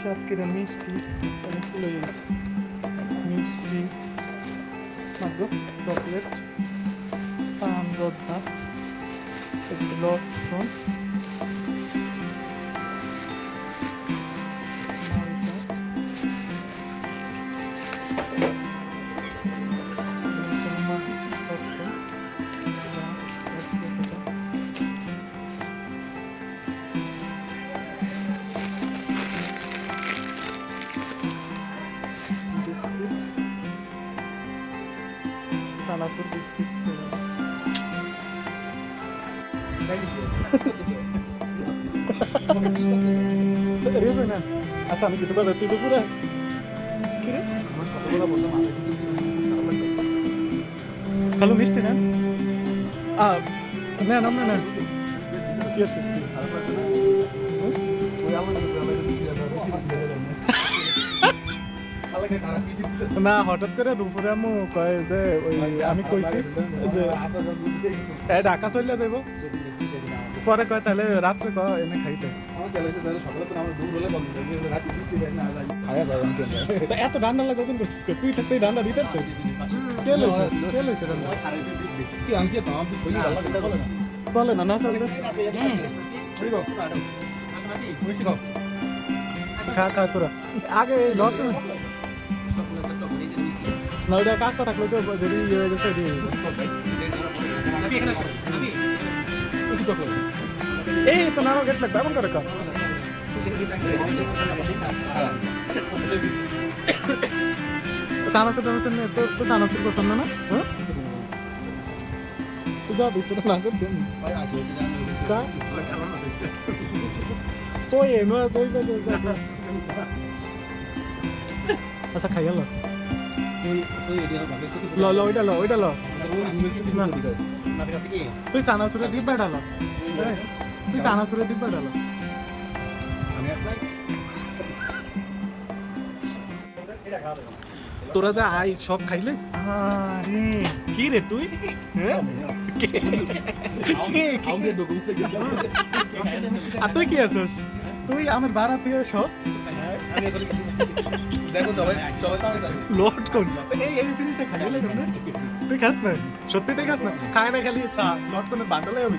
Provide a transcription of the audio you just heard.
সাতক্ষীরা মিষ্টি অনেকগুলো মিষ্টি মাগো চকলেট পান রদ্দা লক্ষণ বিস্কিট সালাপুর বিস্কিট রেবে না আচ্ছা আমি কিছু কথা তুই তো পুরো কিরে খালো মিষ্টি না না না না কি আসছিস তুই না হঠাৎ করে দুপুরে আম্মু কয় যে ওই আমি কইছি যে ঢাকা চলে যাইব পরে কয় তাহলে রাত্রে কয় এনে খাইতে এত রান্না লাগে কতদিন করছিস তুই থাকতে রান্না দিতে কে লইছে রান্না চলে না না চলে খা খা তোরা আগে লট না ওইটা কাজটা থাকলে তো যদি ইয়ে হয়ে গেছে এই তো নারো গেট লাগবে এমন করে কা সানাসুর টানাসুর নিয়ে তো সানাসুর পছন্দ না হ্যাঁ তো যা ভিতরে না করতে তো এনো আছে আচ্ছা খাইয়া লো লো লো ওইটা লো তুই সানাসুরের ডিব্বা ডালো তুই সানাসুরের ডিব্বা ডালো তোরা তো আই সব খাইলে আরে কি রে তুই আর তুই কি আছিস তুই আমার বাড়া তুই সব লোড কর এই ফিনিশটা খাইলে তোমরা তুই খাস না সত্যি তুই খাস না খায় না খালি চা লোড করে বান্ডলে হবে